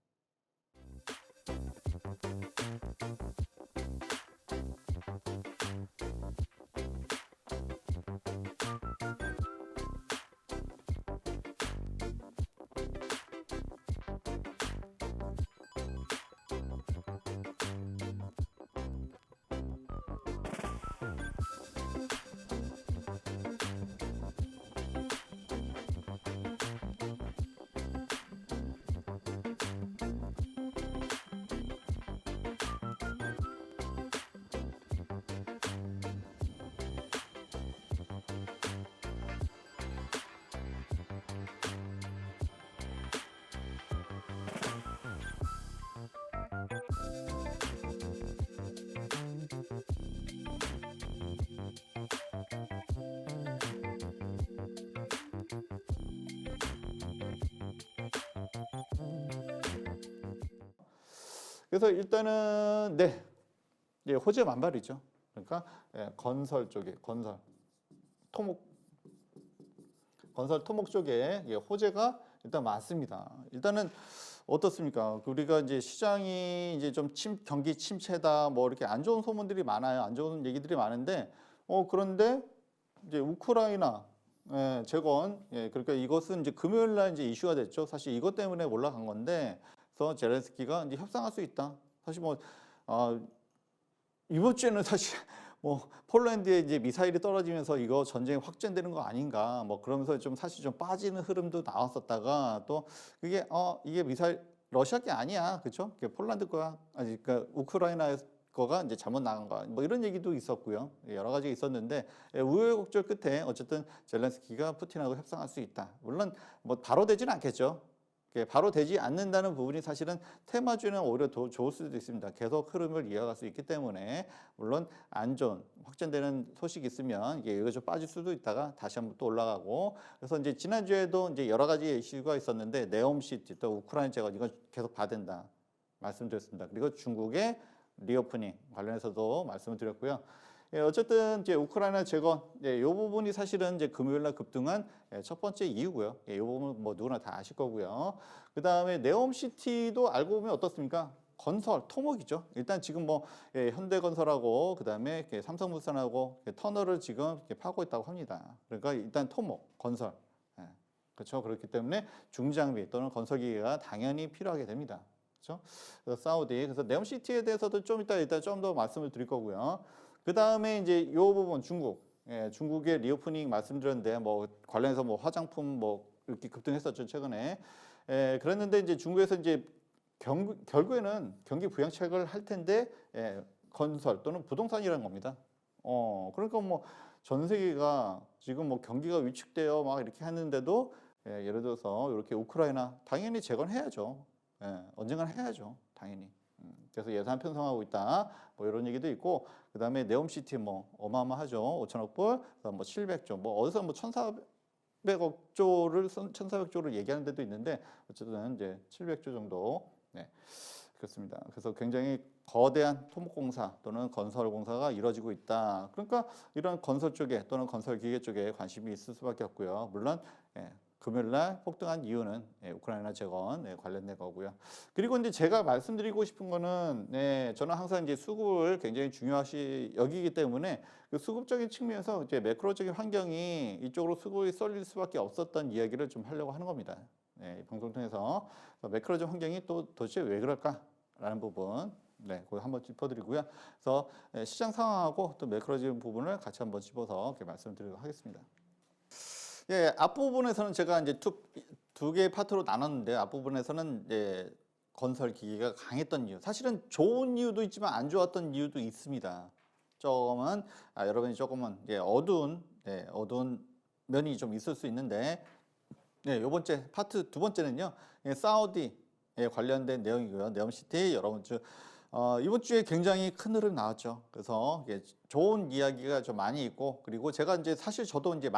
그래서 일단은 호재 만발이죠. 그러니까 건설 쪽에 건설 토목 쪽에 호재가 일단 많습니다. 일단은 어떻습니까? 우리가 이제 시장이 이제 좀 경기 침체다, 뭐 이렇게 안 좋은 소문들이 많아요. 안 좋은 얘기들이 많은데, 그런데 이제 우크라이나 재건, 그러니까 이것은 이제 금요일 날 이제 이슈가 됐죠. 사실 이것 때문에 올라간 건데, 그래서 제렌스키가 이제 협상할 수 있다. 사실 뭐 이번 주에는 사실 뭐 폴란드에 이제 미사일이 떨어지면서 이거 전쟁이 확전되는 거 아닌가, 뭐 그러면서 좀 사실 좀 빠지는 흐름도 나왔었다가, 또 그게 이게 미사일 러시아 게 아니야, 그렇죠? 폴란드 거야, 아니 그러니까 우크라이나 거가 이제 잘못 나간 거, 뭐 이런 얘기도 있었고요. 여러 가지 있었는데 우여곡절 끝에 어쨌든 젤렌스키가 푸틴하고 협상할 수 있다. 물론 뭐 바로 되지는 않겠죠. 바로 되지 않는다는 부분이 사실은 테마주는 오히려 더 좋을 수도 있습니다. 계속 흐름을 이어갈 수 있기 때문에, 물론 안 좋은 확전되는 소식이 있으면 이게 좀 빠질 수도 있다가 다시 한번 또 올라가고. 그래서 이제 지난주에도 이제 여러 가지 이슈가 있었는데, 네옴시티 또 우크라이나 재건 이거 계속 받은다 말씀드렸습니다. 그리고 중국의 리오프닝 관련해서도 말씀을 드렸고요. 어쨌든 이제 우크라이나 재건, 이 부분이 사실은 이제 금요일 날 급등한 첫 번째 이유고요. 이 부분은 뭐 누구나 다 아실 거고요. 그 다음에 네옴시티도 알고 보면 어떻습니까? 건설, 토목이죠. 일단 지금 뭐 현대건설하고 그 다음에 삼성물산하고 터널을 지금 파고 있다고 합니다. 그러니까 일단 토목, 건설, 그렇죠. 그렇기 때문에 중장비 또는 건설기계가 당연히 필요하게 됩니다. 그렇죠. 그래서 사우디, 그래서 네옴시티에 대해서도 좀 이따 일단 좀 더 말씀을 드릴 거고요. 그 다음에 이제 이 부분 중국의 리오프닝 말씀드렸는데, 뭐 관련해서 뭐 화장품 뭐 이렇게 급등했었죠 최근에. 그랬는데 이제 중국에서 이제 결국에는 경기 부양책을 할 텐데 건설 또는 부동산이라는 겁니다. 그러니까 뭐 전 세계가 지금 뭐 경기가 위축되어 막 이렇게 하는데도 예를 들어서 이렇게 우크라이나 당연히 재건해야죠. 언젠가는 해야죠, 당연히. 그래서 예산 편성하고 있다, 뭐 이런 얘기도 있고, 그 다음에 네옴시티 뭐 어마어마하죠. 5천억 불, 그다음 뭐 700조, 뭐 어디서 뭐 1,400조를 얘기하는 데도 있는데, 어쨌든 이제 700조 정도. 그렇습니다. 그래서 굉장히 거대한 토목공사 또는 건설공사가 이루어지고 있다. 그러니까 이런 건설 쪽에 또는 건설기계 쪽에 관심이 있을 수밖에 없고요. 물론 금요일 날 폭등한 이유는 우크라이나 재건 관련된 거고요. 그리고 이제 제가 말씀드리고 싶은 거는, 저는 항상 이제 수급을 굉장히 중요시 여기기 때문에 그 수급적인 측면에서 이제 매크로적인 환경이 이쪽으로 수급이 쏠릴 수밖에 없었던 이야기를 좀 하려고 하는 겁니다. 이 방송 통해서 매크로적 환경이 또 도대체 왜 그럴까라는 부분, 그거 한번 짚어드리고요. 그래서 시장 상황하고 또 매크로적인 부분을 같이 한번 짚어서 이렇게 말씀드리도록 하겠습니다. 앞부분에서는 제가 이제 두 개의 파트로 나눴는데, 앞부분에서는 이제 건설 기계가 강했던 이유, 사실은 좋은 이유도 있지만 안 좋았던 이유도 있습니다. 조금은 여러분이 조금은 어두운 면이 좀 있을 수 있는데, 네, 요 번째 파트 두 번째는요. 사우디에 관련된 내용이고요. 네옴시티 여러분 이번 주에 굉장히 큰 흐름 나왔죠. 그래서 좋은 이야기가 좀 많이 있고, 그리고 제가 이제 사실 저도 이제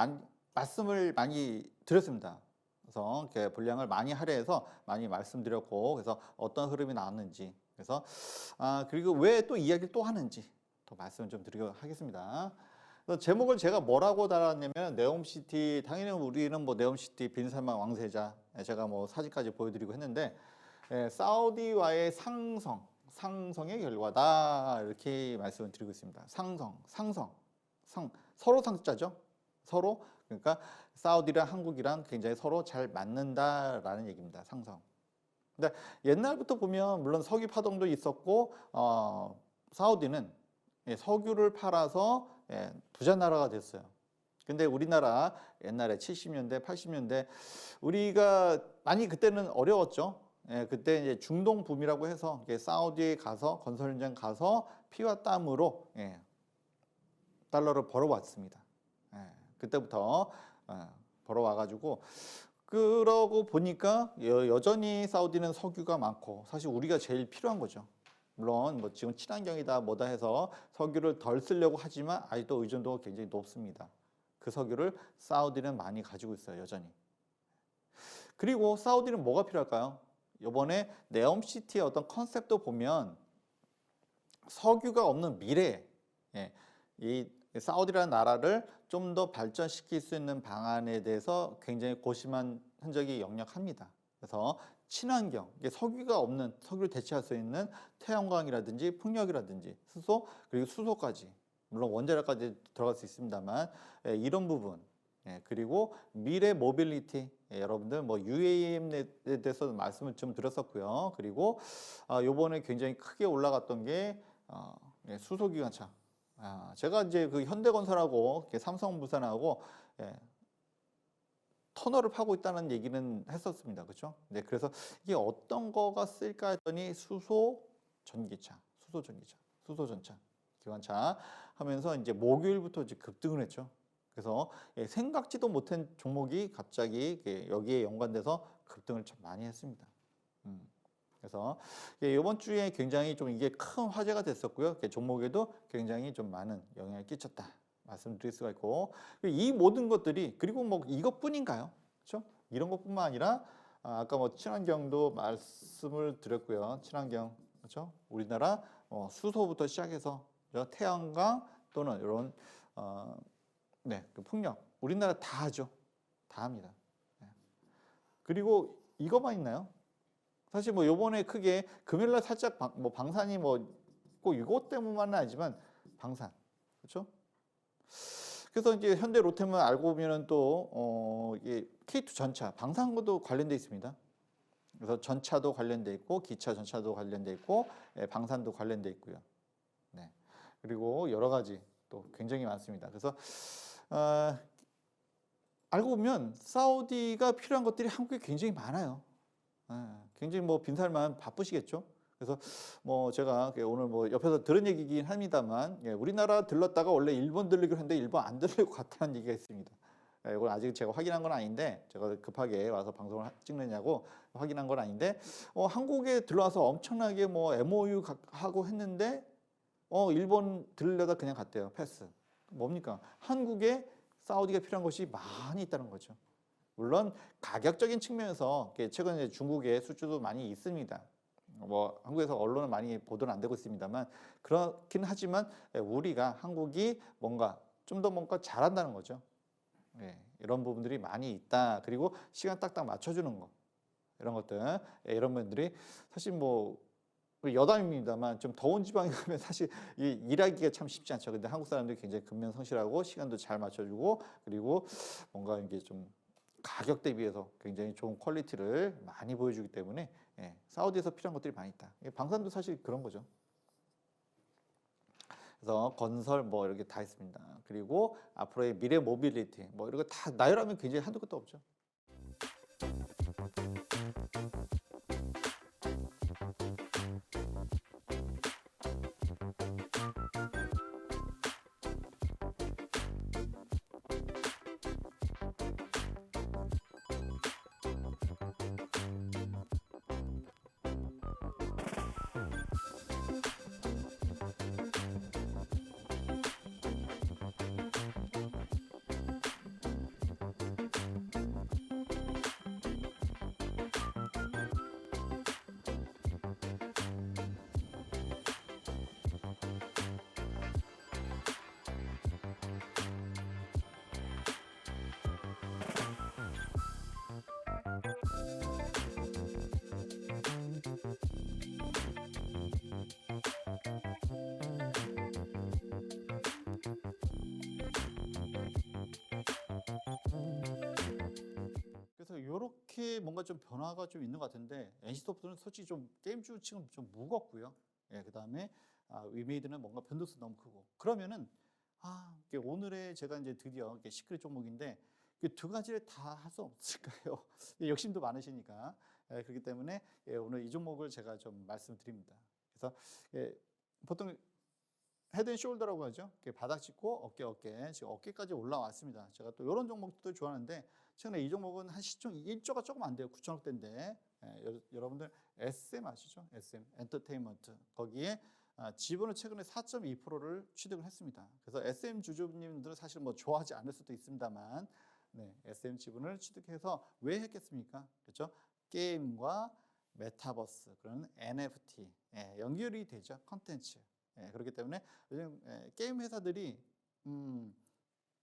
말씀을 많이 드렸습니다. 그래서 이렇게 분량을 많이 할애해서 많이 말씀드렸고, 그래서 어떤 흐름이 나왔는지, 그래서 그리고 왜 또 이야기를 또 하는지 또 말씀을 좀 드리도록 하겠습니다. 그래서 제목을 제가 뭐라고 달았냐면 네옴시티, 당연히 우리는 뭐 네옴시티 빈살만 왕세자, 제가 뭐 사진까지 보여드리고 했는데, 사우디와의 상성의 결과다, 이렇게 말씀을 드리고 있습니다. 서로 상자죠. 서로, 그러니까 사우디랑 한국이랑 굉장히 서로 잘 맞는다라는 얘기입니다. 상성. 근데 옛날부터 보면 물론 석유 파동도 있었고, 사우디는 석유를 팔아서 부자 나라가 됐어요. 근데 우리나라 옛날에 70년대, 80년대 우리가 많이 그때는 어려웠죠. 그때 이제 중동 붐이라고 해서 사우디에 가서 건설 현장 가서 피와 땀으로 달러를 벌어왔습니다. 그때부터 벌어와가지고, 그러고 보니까 여전히 사우디는 석유가 많고 사실 우리가 제일 필요한 거죠. 물론 뭐 지금 친환경이다 뭐다 해서 석유를 덜 쓰려고 하지만 아직도 의존도가 굉장히 높습니다. 그 석유를 사우디는 많이 가지고 있어요, 여전히. 그리고 사우디는 뭐가 필요할까요? 이번에 네옴시티의 어떤 컨셉도 보면 석유가 없는 미래에 이 사우디라는 나라를 좀 더 발전시킬 수 있는 방안에 대해서 굉장히 고심한 흔적이 역력합니다. 그래서 친환경, 석유가 없는, 석유를 대체할 수 있는 태양광이라든지 풍력이라든지 수소, 그리고 수소까지, 물론 원자력까지 들어갈 수 있습니다만, 이런 부분, 그리고 미래 모빌리티, 여러분들 뭐 UAM에 대해서 말씀을 좀 드렸었고요. 그리고 요번에 굉장히 크게 올라갔던 게 수소기관차. 제가 이제 그 현대건설하고 삼성물산하고 터널을 파고 있다는 얘기는 했었습니다. 그렇죠? 네, 그래서 이게 어떤 거가 쓸까 했더니 수소 전기차, 기관차 하면서 이제 목요일부터 이제 급등을 했죠. 그래서 생각지도 못한 종목이 갑자기 여기에 연관돼서 급등을 참 많이 했습니다. 그래서 이번 주에 굉장히 좀 이게 큰 화제가 됐었고요. 종목에도 굉장히 좀 많은 영향을 끼쳤다 말씀드릴 수가 있고, 이 모든 것들이, 그리고 뭐 이것뿐인가요? 그렇죠? 이런 것뿐만 아니라 아까 뭐 친환경도 말씀을 드렸고요. 친환경, 그렇죠? 우리나라 수소부터 시작해서 태양광 또는 이런 그 풍력, 우리나라 다 하죠. 다 합니다. 그리고 이것만 있나요? 사실 뭐 요번에 크게 금요일날 살짝 방산이 뭐 꼭 이것 때문만은 아니지만 방산, 그렇죠? 그래서 이제 현대 로템을 알고 보면은 또 이게 K2 전차, 방산과도 관련돼 있습니다. 그래서 전차도 관련돼 있고 기차 전차도 관련돼 있고 방산도 관련돼 있고요. 네. 그리고 여러 가지 또 굉장히 많습니다. 그래서 알고 보면 사우디가 필요한 것들이 한국에 굉장히 많아요. 굉장히 뭐 빈살만 바쁘시겠죠. 그래서 뭐 제가 오늘 뭐 옆에서 들은 얘기긴 합니다만, 우리나라 들렀다가 원래 일본 들리기로 했는데 일본 안 들릴 것 같다는 얘기가 있습니다. 이건 아직 제가 확인한 건 아닌데, 제가 급하게 와서 방송을 찍느냐고 확인한 건 아닌데, 한국에 들어와서 엄청나게 뭐 MOU 하고 했는데 일본 들으려다 그냥 갔대요. 패스. 뭡니까? 한국에 사우디가 필요한 것이 많이 있다는 거죠. 물론 가격적인 측면에서 최근에 중국의 수주도 많이 있습니다. 뭐 한국에서 언론은 많이 보도는 안 되고 있습니다만, 그렇긴 하지만 우리가 한국이 좀 더 뭔가 잘한다는 거죠. 이런 부분들이 많이 있다. 그리고 시간 딱딱 맞춰주는 거, 이런 것들, 이런 분들이 사실 뭐 여담입니다만 좀 더운 지방에 가면 사실 일하기가 참 쉽지 않죠. 근데 한국 사람들이 굉장히 근면성실하고 시간도 잘 맞춰주고, 그리고 뭔가 이게 좀 가격 대비해서 굉장히 좋은 퀄리티를 많이 보여주기 때문에 사우디에서 필요한 것들이 많이 있다. 방산도 사실 그런 거죠. 그래서 건설 뭐 이렇게 다 있습니다. 그리고 앞으로의 미래 모빌리티 뭐 이런 거 다 나열하면 굉장히 한두 끝도 없죠. 이렇게 뭔가 좀 변화가 좀 있는 것 같은데 NC소프트는 솔직히 좀 게임주 층은 좀 무겁고요. 예, 그다음에 위메이드는 뭔가 변동성 너무 크고 그러면은 이게 오늘의 제가 이제 드디어 이게 시크릿 종목인데 그 두 가지를 다 할 수 없을까요? 욕심도 많으시니까. 예, 그렇기 때문에 오늘 이 종목을 제가 좀 말씀을 드립니다. 그래서 보통 헤드앤숄더라고 하죠. 바닥 짚고 어깨, 지금 어깨까지 올라왔습니다. 제가 또 이런 종목도 좋아하는데 최근에 이 종목은 한 시총 1조가 조금 안 돼요. 9천억대인데 여러분들 SM 아시죠? SM 엔터테인먼트 거기에 지분을 최근에 4.2%를 취득을 했습니다. 그래서 SM 주주님들은 사실 뭐 좋아하지 않을 수도 있습니다만, SM 지분을 취득해서 왜 했겠습니까? 그렇죠? 게임과 메타버스 그런 NFT 연결이 되죠. 컨텐츠. 그렇기 때문에 요즘 게임 회사들이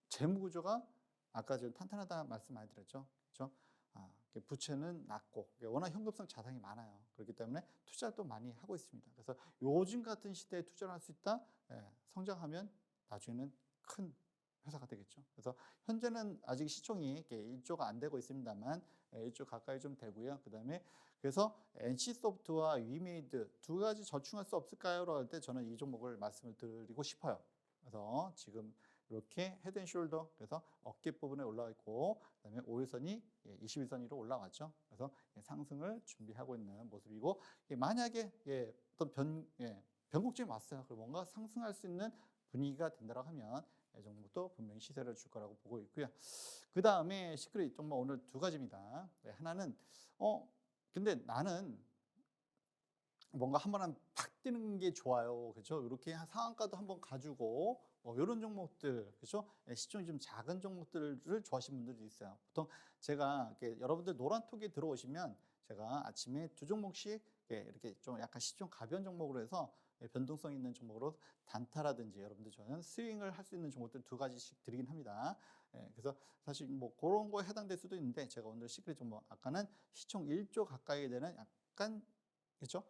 재무 구조가 아까 좀 탄탄하다 말씀 많이 드렸죠. 그렇죠? 부채는 낮고 워낙 현금성 자산이 많아요. 그렇기 때문에 투자를 또 많이 하고 있습니다. 그래서 요즘 같은 시대에 투자를 할 수 있다. 성장하면 나중에는 큰 회사가 되겠죠. 그래서 현재는 아직 시총이 1조가 안 되고 있습니다만 1조 가까이 좀 되고요. 그래서 NC소프트와 위메이드 두 가지 절충할 수 없을까요? 라고 할 때 저는 이 종목을 말씀을 드리고 싶어요. 그래서 지금 이렇게 헤드앤숄더 그래서 어깨 부분에 올라와 있고 그다음에 5일선이 21선 위로 올라왔죠. 그래서 상승을 준비하고 있는 모습이고 만약에 어떤 변곡점이 왔어요. 그리고 뭔가 상승할 수 있는 분위기가 된다고 하면 이 종목도 분명히 시세를 줄 거라고 보고 있고요. 그 다음에 시크릿 종목 오늘 두 가지입니다. 하나는 근데 나는 뭔가 한번 팍 뛰는 게 좋아요. 그렇죠? 이렇게 상한가도 한번 가지고 이런 종목들, 그렇죠? 시총이 좀 작은 종목들을 좋아하시는 분들이 있어요. 보통 제가 여러분들 노란톡에 들어오시면 제가 아침에 두 종목씩 이렇게 좀 약간 시총 가벼운 종목으로 해서 변동성 있는 종목으로 단타라든지 여러분들 저는 스윙을 할 수 있는 종목들 두 가지씩 드리긴 합니다. 그래서 사실 뭐 그런 거에 해당될 수도 있는데 제가 오늘 시크릿 종목 아까는 시총 1조 가까이 되는 약간 그렇죠?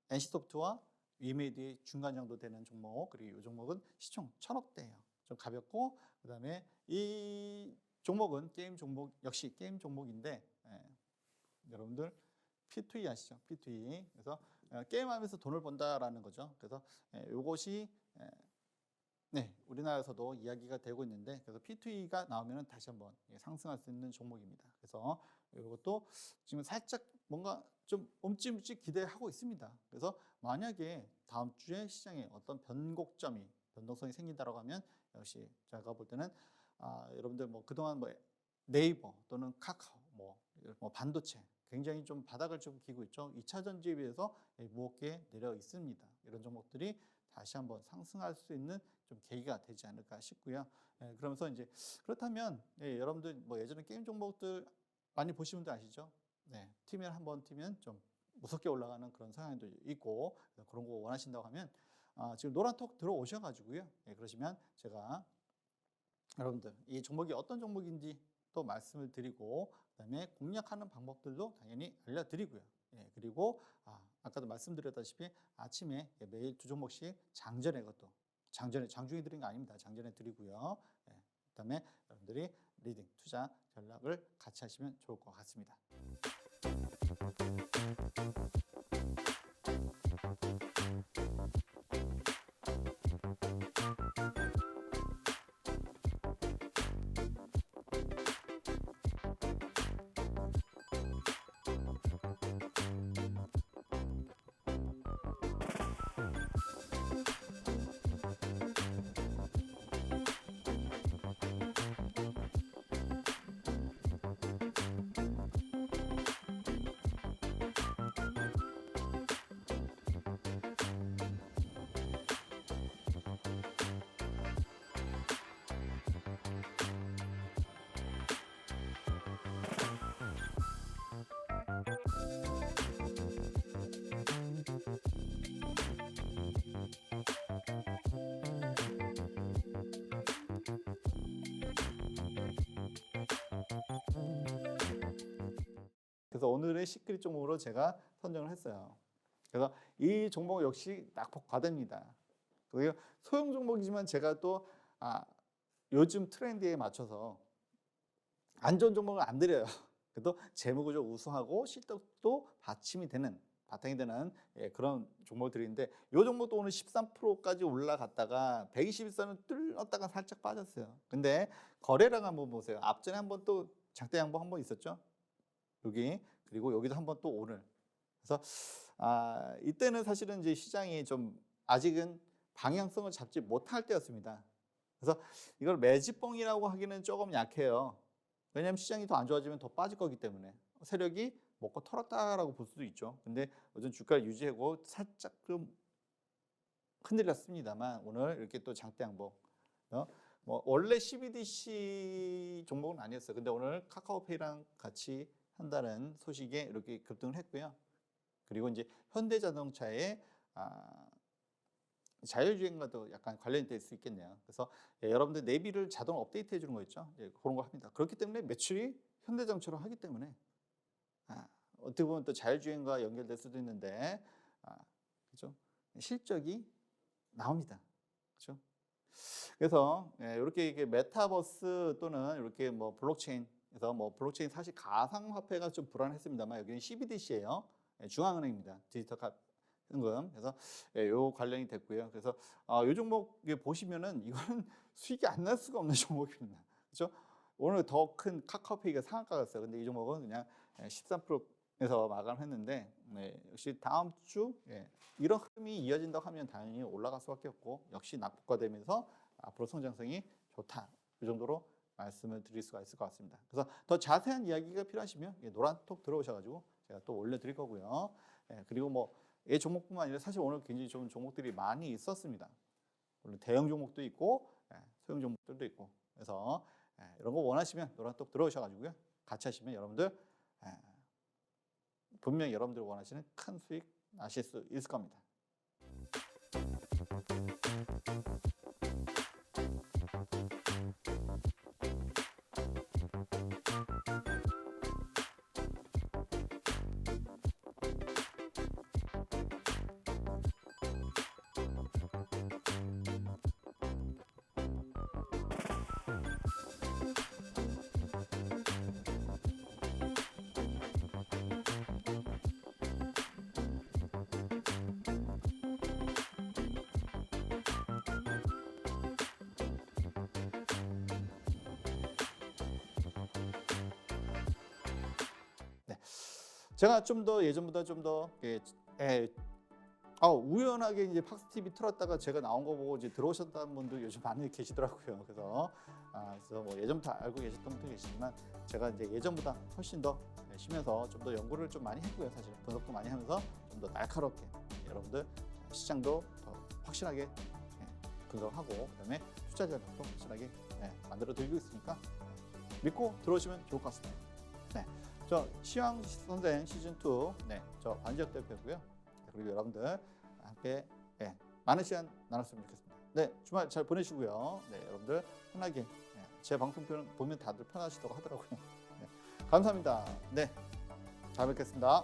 NC소프트와 위메이드의 중간 정도 되는 종목 그리고 이 종목은 시총 1,000억대예요. 좀 가볍고 그다음에 이 종목은 게임 종목 역시 게임 종목인데 여러분들 P2E 아시죠? P2E. 그래서 게임하면서 돈을 번다라는 거죠. 그래서 이것이 우리나라에서도 이야기가 되고 있는데 그래서 P2E가 나오면 다시 한번 상승할 수 있는 종목입니다. 그래서 이것도 지금 살짝 뭔가 좀 움찔움찔 기대하고 있습니다. 그래서 만약에 다음 주에 시장에 어떤 변동성이 생긴다라고 하면 역시 제가 볼 때는 여러분들 뭐 그동안 뭐 네이버 또는 카카오 뭐 반도체 굉장히 좀 바닥을 좀 기고 있죠. 2차 전지에 비해서 무겁게 내려 있습니다. 이런 종목들이 다시 한번 상승할 수 있는 좀 계기가 되지 않을까 싶고요. 그러면서 이제 그렇다면 여러분들 뭐 예전에 게임 종목들 많이 보신 분들 아시죠? 튀면 한번 튀면 좀 무섭게 올라가는 그런 성향도 있고 그런 거 원하신다고 하면 지금 노란톡 들어오셔가지고요. 그러시면 제가 여러분들 이 종목이 어떤 종목인지 또 말씀을 드리고 그다음에 공략하는 방법들도 당연히 알려드리고요. 그리고 아까도 말씀드렸다시피 아침에 매일 두 종목씩 장전에 장중에 드린 거 아닙니다. 장전에 드리고요. 그다음에 여러분들이 리딩 투자 전략을 같이 하시면 좋을 것 같습니다. 그래서 오늘의 시크릿 종목으로 제가 선정을 했어요. 그래서 이 종목 역시 낙폭 과대입니다. 그리고 소형 종목이지만 제가 또 요즘 트렌드에 맞춰서 안 좋은 종목을 안 드려요. 그래도 재무구조 우수하고 실적도 받침이 되는 바탕이 되는 그런 종목들인데 이 종목도 오늘 13%까지 올라갔다가 121선을 뚫었다가 살짝 빠졌어요. 근데 거래량 한번 보세요. 앞전에 한번 또 장대 양봉 한번 있었죠. 여기 그리고 여기도 한번 또 오늘. 그래서 이때는 사실은 이제 시장이 좀 아직은 방향성을 잡지 못할 때였습니다. 그래서 이걸 매집봉이라고 하기는 조금 약해요. 왜냐하면 시장이 더 안 좋아지면 더 빠질 거기 때문에 세력이 먹고 털었다라고 볼 수도 있죠. 근데 어전 주가를 유지하고 살짝 좀 흔들렸습니다만 오늘 이렇게 또 장대 양봉. 뭐 원래 CBDC 종목은 아니었어요. 근데 오늘 카카오페이랑 같이 한다는 소식에 이렇게 급등을 했고요. 그리고 이제 현대자동차의 자율주행과도 약간 관련이 될 수 있겠네요. 그래서 여러분들 내비를 자동 업데이트 해주는 거 있죠. 그런 거 합니다. 그렇기 때문에 매출이 현대자동차로 하기 때문에 어떻게 보면 또 자율주행과 연결될 수도 있는데 그렇죠? 실적이 나옵니다. 그렇죠? 그래서 이렇게 메타버스 또는 이렇게 뭐 블록체인에서 뭐 블록체인 사실 가상화폐가 좀 불안했습니다만 여기는 CBDC예요. 중앙은행입니다. 디지털 현금. 그래서 요 관련이 됐고요. 그래서 요 종목 보시면은 이거는 수익이 안 날 수가 없는 종목입니다. 그렇죠? 오늘 더 큰 카카오페이가 상한가 갔어요. 근데 이 종목은 그냥 13%에서 마감했는데 역시 다음 주 이런 흐름이 이어진다고 하면 당연히 올라갈 수밖에 없고 역시 낙폭과되면서 앞으로 성장성이 좋다. 이 정도로 말씀을 드릴 수가 있을 것 같습니다. 그래서 더 자세한 이야기가 필요하시면 노란톡 들어오셔가지고 제가 또 올려드릴 거고요. 그리고 뭐 이 종목뿐만 아니라 사실 오늘 굉장히 좋은 종목들이 많이 있었습니다. 물론 대형 종목도 있고 소형 종목들도 있고 그래서 이런 거 원하시면 노란톡 들어오셔가지고요. 같이 하시면 여러분들 분명히 여러분들 원하시는 큰 수익 나실 수 있을 겁니다. 제가 좀 더 예전보다 좀 더 우연하게 이제 팍스 TV 틀었다가 제가 나온 거 보고 이제 들어오셨다는 분도 요즘 많이 계시더라고요. 그래서 뭐 예전부터 알고 계셨던 분도 계시지만 제가 이제 예전보다 훨씬 더 쉬면서 좀 더 연구를 좀 많이 했고요. 사실 분석도 많이 하면서 좀 더 날카롭게 여러분들 시장도 더 확실하게 분석하고 그다음에 투자 전략도 확실하게 만들어 드리고 있으니까 믿고 들어오시면 좋을 것 같습니다. 저 시황 선생 시즌 2, 저 반지혁 대표고요. 그리고 여러분들 함께 많은 시간 나눴으면 좋겠습니다. 주말 잘 보내시고요. 여러분들 편하게 제 방송 보면 다들 편하시다고 하더라고요. 감사합니다. 잘 뵙겠습니다.